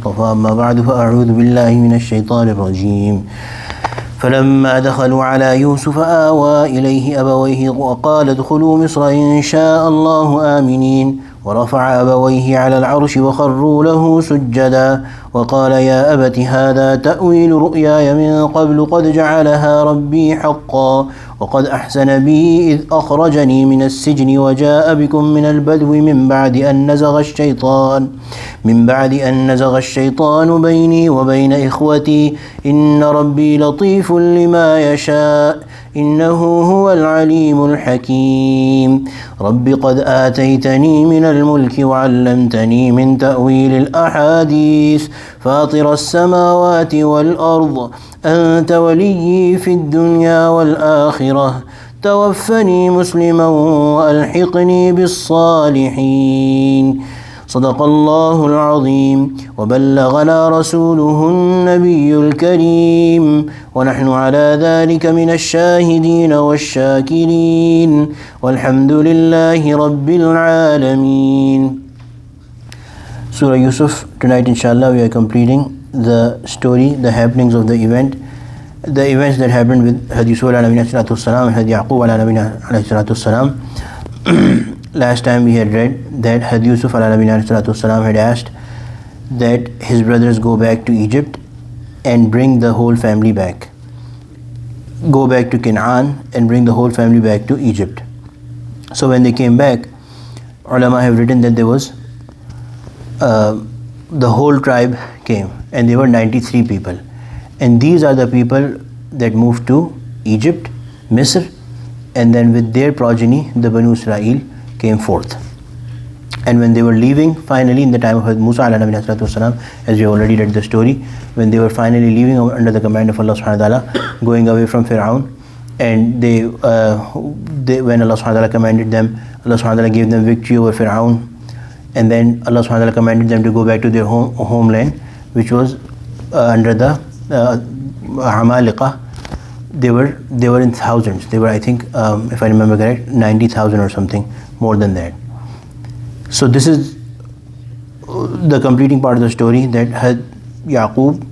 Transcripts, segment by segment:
المصطفى أما بعد فأعوذ بالله من الشيطان الرجيم فلما دخلوا على يوسف آوى إليه أبويه وقال ادخلوا مصر إن شاء الله آمنين ورفع أبويه على العرش وخروا له سجدا وقال يا أبت هذا تأويل رؤياي من قبل قد جعلها ربي حقا وقد أحسن بي إذ أخرجني من السجن وجاء بكم من البدو من بعد أن نزغ الشيطان بيني وبين إخوتي إن ربي لطيف لما يشاء إنه هو العليم الحكيم رب قد آتيتني من الملك وعلمتني من تأويل الأحاديث فاطر السماوات والأرض أنت وليي في الدنيا والآخرة توفني مسلما وألحقني بالصالحين صدق الله العظيم وبلغنا رسوله النبي الكريم ونحن على ذلك من الشاهدين والشاكرين والحمد لله رب العالمين. Surah Yousuf. Tonight inshallah we are completing the story, the happenings of the events that happened with Had Yusuf ala nabina salatu wassalam and Had Yaqub ala nabina alayhi salatu wassalam. Last time we had read that Had Yusuf ala nabina alayhi salatu wassalam had asked that his brothers go back to Egypt and bring the whole family back. Go back to Canaan and bring the whole family back to Egypt. So when they came back, ulama have written that there was the whole tribe came and they were 93 people, and these are the people that moved to Egypt, Misr, and then with their progeny the Banu Israel came forth. And when they were leaving finally in the time of Musa alayhi salatu wasalam, as we already read the story, when they were finally leaving under the command of Allah subhanahu wa ta'ala, going away from Fir'aun, and they when Allah subhanahu wa ta'ala commanded them, Allah subhanahu wa ta'ala gave them victory over Fir'aun, and then Allah subhanahu wa ta'ala commanded them to go back to their homeland, which was under the Amalika. They were in thousands. They were, I think, if I remember correct, 90,000 or something, more than that. So this is the completing part of the story, that had Yaqub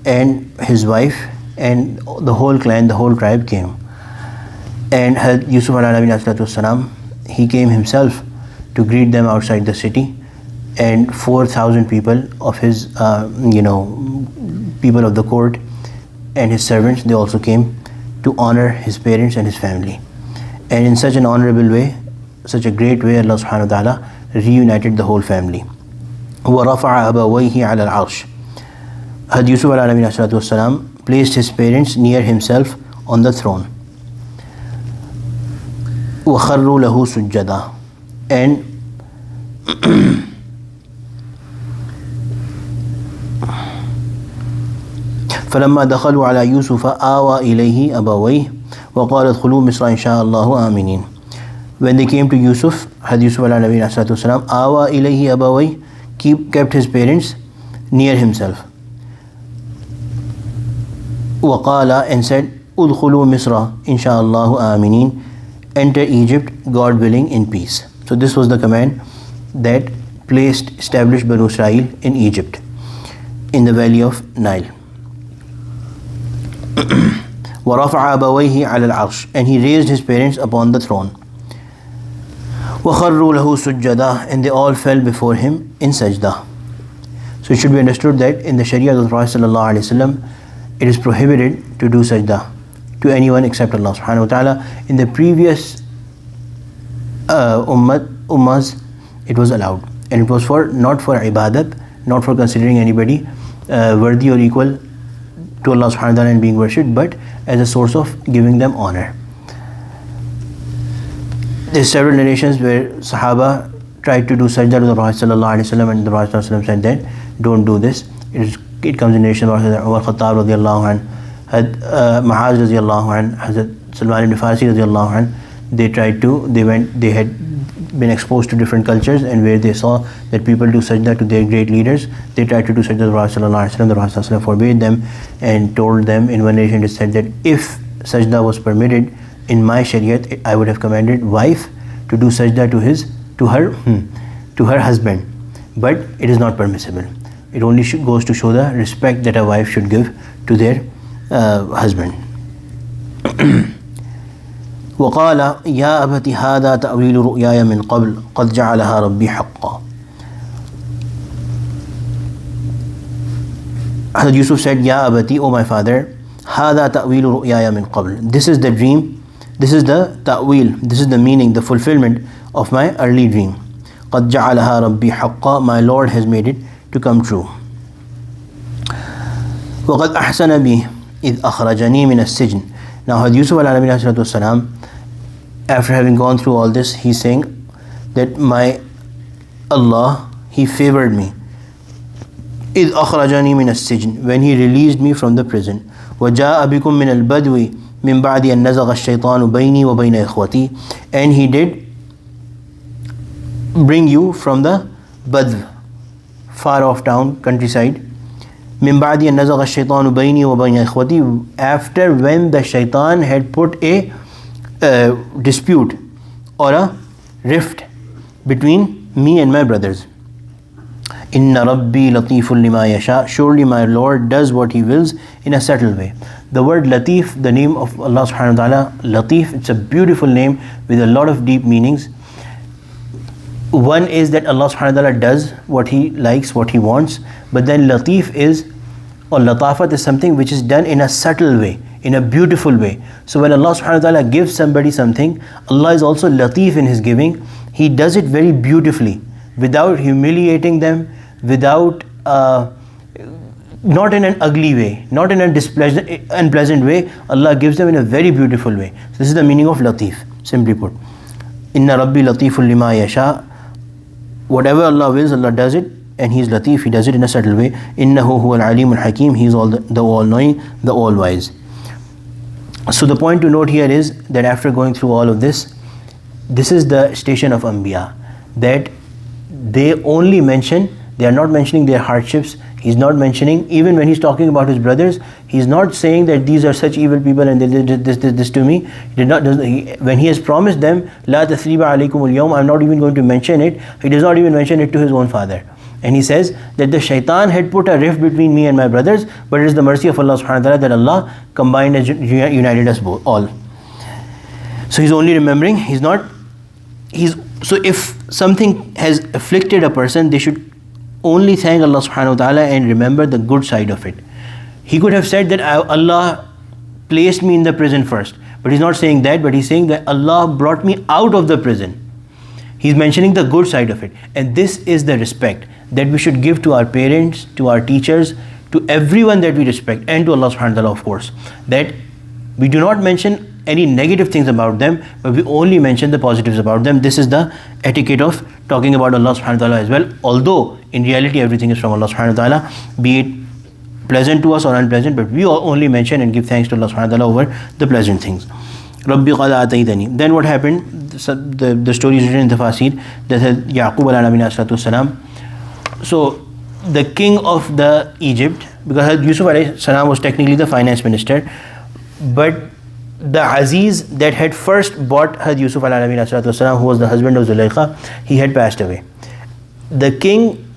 and his wife and the whole clan, the whole tribe came. And had Yusuf alayhi salatu wassalam, he came himself to greet them outside the city, and 4,000 people of his people of the court and his servants, they also came to honor his parents and his family. And in such an honorable way, such a great way, Allah subhanahu wa ta'ala reunited the whole family. وَرَفَعَ أَبَوَيْهِ عَلَى الْعَرْشِ. Had Yusuf alayhi salatu wassalam placed his parents near himself on the throne. وَخَرُّوا لَهُ سُجَّدًا. And فلما دخلوا على يوسف آوى إليه أبويه وقال ادخلوا مصر إن شاء الله آمنين. When they came to Yusuf, Had Yusuf ala nabiyina salatu wasalam, آوى إليه أبويه, kept his parents near himself. وقال, and said, ادخلوا مصر إن شاء الله آمنين, enter Egypt, God willing, in peace. So this was the command that established Banu Israel in Egypt, in the valley of Nile. وَرَفَعَ أَبَوَيْهِ عَلَى الْعَرْشِ. And he raised his parents upon the throne. وَخَرُّوا لَهُ سُجَّدًا. And they all fell before him in sajda. So it should be understood that in the Sharia of the Prophet ﷺ, it is prohibited to do sajda to anyone except Allah subhanahu wa ta'ala. In the previous ummahs, it was allowed, and it was not for ibadat, not for considering anybody worthy or equal to Allah subhanahu wa ta'ala and being worshipped, but as a source of giving them honor. There are several narrations where Sahaba tried to do sajda to the Prophet ﷺ, and the Prophet ﷺ said that don't do this. It comes in narration of Umar Khattab radiallahu anhu, Muaz radiallahu anhu, Hazrat Salman ibn Farsi radiallahu anhu. They had been exposed to different cultures, and where they saw that people do sajda to their great leaders, they tried to do sajda to the Prophet ﷺ. The Prophet ﷺ forbade them and told them, in one narration it said that if sajda was permitted in my shariat, I would have commanded wife to do sajda to her husband, but it is not permissible. It only goes to show the respect that a wife should give to their husband. وقال يا أبت هذا تأويل رؤياي من قبل قد جعلها ربي حقا. Hazrat Yusuf said, Ya abati, O my father, هذا تأويل رؤياي من قبل. This is the dream, this is the ta'wil, this is the meaning, the fulfillment of my early dream. قد جعلها ربي حقا. My Lord has made it to come true. وقد أحسن بي إذ أخرجني من السجن. Now Hazrat Yusuf alayhi salatu, after having gone through all this, he's saying that my Allah, He favored me. إذ أخرجني من السجن, when He released me from the prison. وجاء بكم من البدو من بعد أن نزغ الشيطان بيني وبين إخوتي. And He did bring you from the Badw, far off town, countryside. من بعد أن نزغ الشيطان بيني وبين إخوتي, after when the shaitan had put a dispute or a rift between me and my brothers. Inna Rabbi latiful lima yasha. Surely my Lord does what He wills in a subtle way. The word Latif, the name of Allah subhanahu wa ta'ala, Latif, it's a beautiful name with a lot of deep meanings. One is that Allah subhanahu wa ta'ala does what He likes, what He wants. But then Latif is, or Latafat is something which is done in a subtle way, in a beautiful way. So when Allah subhanahu wa ta'ala gives somebody something, Allah is also Latif in His giving. He does it very beautifully, without humiliating them, without, not in an ugly way, not in a unpleasant way. Allah gives them in a very beautiful way. So this is the meaning of Latif, simply put. Inna Rabbi latiful lima yasha. Whatever Allah wills, Allah does it, and He is Latif, He does it in a subtle way. Innahu huwal alimul hakim. He is the all-knowing, the all-wise. So the point to note here is that after going through all of this, this is the station of Anbiya, that they only mention, they are not mentioning their hardships. He's not mentioning, even when he's talking about his brothers, he's not saying that these are such evil people and they did this to me. When he has promised them, La tathriba alaykum al-yawm, I'm not even going to mention it. He does not even mention it to his own father. And he says that the shaitan had put a rift between me and my brothers, but it is the mercy of Allah subhanahu wa ta'ala that Allah combined and united us both, all. So he's only remembering, so if something has afflicted a person, they should only thank Allah subhanahu wa ta'ala and remember the good side of it. He could have said that Allah placed me in the prison first, but he's not saying that, but he's saying that Allah brought me out of the prison. He's mentioning the good side of it. And this is the respect that we should give to our parents, to our teachers, to everyone that we respect, and to Allah subhanahu wa ta'ala, of course. That we do not mention any negative things about them, but we only mention the positives about them. This is the etiquette of talking about Allah subhanahu wa ta'ala as well. Although in reality everything is from Allah subhanahu wa ta'ala, be it pleasant to us or unpleasant, but we only mention and give thanks to Allah subhanahu wa ta'ala over the pleasant things. Rabbi qad ataytani. Then what happened? The story is written in the Tafasir that Yaqub alayhi salatu salam. So the king of the Egypt, because Yusuf alayhi salam was technically the finance minister, but the Aziz that had first bought Had Yusuf alayhi salatu salam, who was the husband of Zulaykha, he had passed away. The king,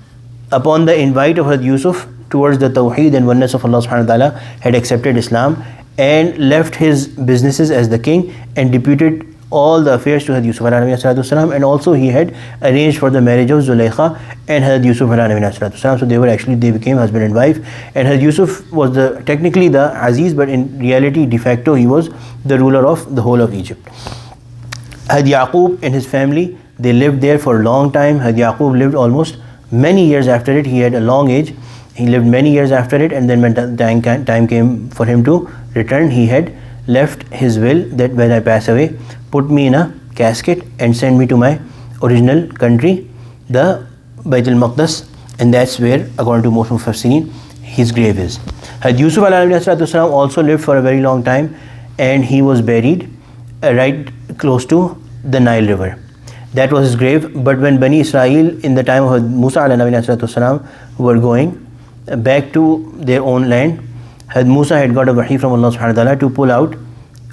upon the invite of Had Yusuf towards the Tawheed and oneness of Allah subhanahu wa ta'ala, had accepted Islam and left his businesses as the king and deputed all the affairs to Hazrat Yusuf alayhi salatu salam, and also he had arranged for the marriage of Zulaykha and Hazrat Yusuf alayhi salatu salam. So they became husband and wife, and Hazrat Yusuf was technically the Aziz, but in reality de facto he was the ruler of the whole of Egypt. Hazrat Yaqub and his family, they lived there for a long time. Hazrat Yaqub lived almost many years after it. He had a long age. He lived many years after it, and then when time came for him to return, he had left his will that when I pass away, put me in a casket and send me to my original country, the Bayt al-Maqdas, and that's where, according to most Mufassirin, his grave is. Had Yusuf alayhi also lived for a very long time, and he was buried right close to the Nile River. That was his grave. But when Bani Israel in the time of Musa alayhi were going back to their own land, Had Musa had got a wahi from Allah subhanahu wa ta'ala to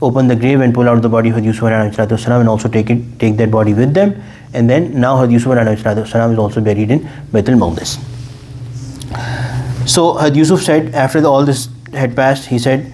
open the grave and pull out the body of Yusuf alayhi salam, and also take that body with them. And then now Yusuf alayhi salam is also buried in Bayt al-Maqdis. So Had Yusuf said, after all this had passed, he said,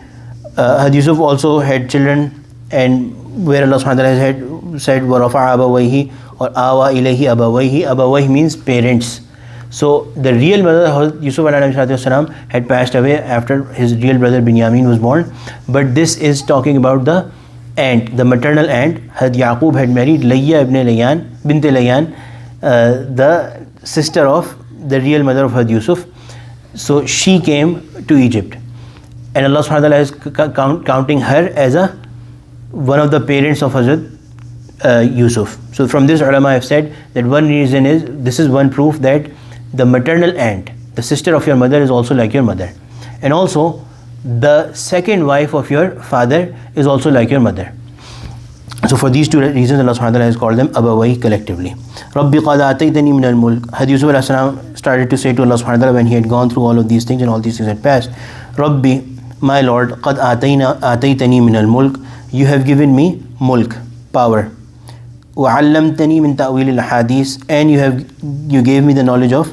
Had Yusuf also had children, and where Allah subhanahu wa ta'ala had said, وَرَفَعَ أَبَوَيْهِ or awa ilayhi abawayhi. Abawayhi means parents. So the real mother Yusuf alayhi had passed away after his real brother Binyamin was born. But this is talking about the aunt, the maternal aunt. Had Yaqub had married Layya ibn Layyan, bint Layyan, the sister of the real mother of Had Yusuf. So she came to Egypt, and Allah subhanahu wa ta'ala is counting her as one of the parents of Hazrat Yusuf. So from this, ulama have said that one reason is, this is one proof that the maternal aunt, the sister of your mother, is also like your mother, and also the second wife of your father is also like your mother. So for these two reasons, Allah subhanahu wa ta'ala has called them Abawai collectively. Rabbi qad ataytani min al-mulk. Had Yusuf alayhi salam started to say to Allah subhanahu wa ta'ala when he had gone through all of these things and all these things had passed, Rabbi, my Lord, qad ataytani min al-mulk. You have given me mulk, power. وَعَلَّمْتَنِي مِنْ تَأْوِيلِ الْحَدِيثِ, and you gave me the knowledge of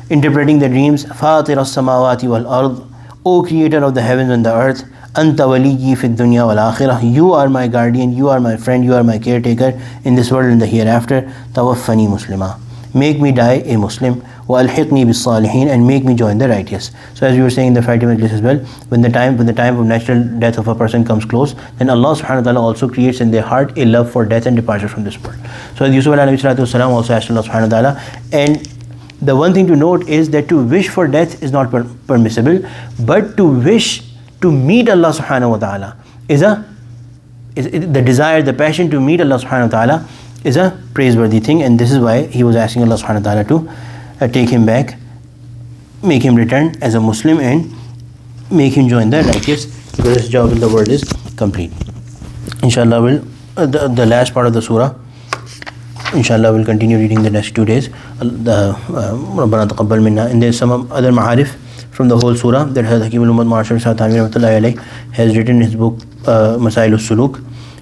interpreting the dreams. فَاطِرَ السَّمَاوَاتِ وَالْأَرْضِ, O Creator of the heavens and the earth. أَنْتَ وَلِيِّي فِي الدُّنْيَا وَالْآخِرَةِ, you are my guardian, you are my friend, you are my caretaker in this world and the hereafter. تَوَفَّنِي مُسْلِمًا, make me die a Muslim. وَأَلْحِقْنِي بِالصَّالِحِينَ, and make me join the righteous. So as we were saying in the Friday Majlis as well, when the time of natural death of a person comes close, then Allah subhanahu wa ta'ala also creates in their heart a love for death and departure from this world. So Yusuf alayhi salatu wasalam also asked Allah subhanahu wa ta'ala, and the one thing to note is that to wish for death is not permissible, but to wish to meet Allah subhanahu wa ta'ala is the desire, the passion to meet Allah subhanahu wa ta'ala is a praiseworthy thing, and this is why he was asking Allah subhanahu wa ta'ala to take him back, make him return as a Muslim, and make him join the righteous, because his job in the world is complete. Inshallah, the last part of the surah, inshallah, we'll continue reading the next 2 days. Rabbana taqabbal minna. And there's some other ma'arif from the whole surah that Hakim al-Ummad Ma'ashar Sa'atami rahmatullahi alayhi has written in his book Masail al-Suluk,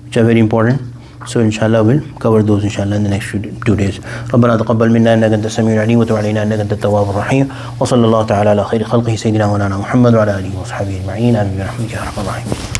which are very important. So inshallah we'll cover those inshallah in the next 2 days. ربنا تقبل منا انك انت السميع العليم وتب علينا انك انت التواب الرحيم وصلى الله تعالى على خير خلقه سيدنا مولانا محمد وعلى اله وصحبه اجمعين امين برحمتك يا ارحم الراحمين.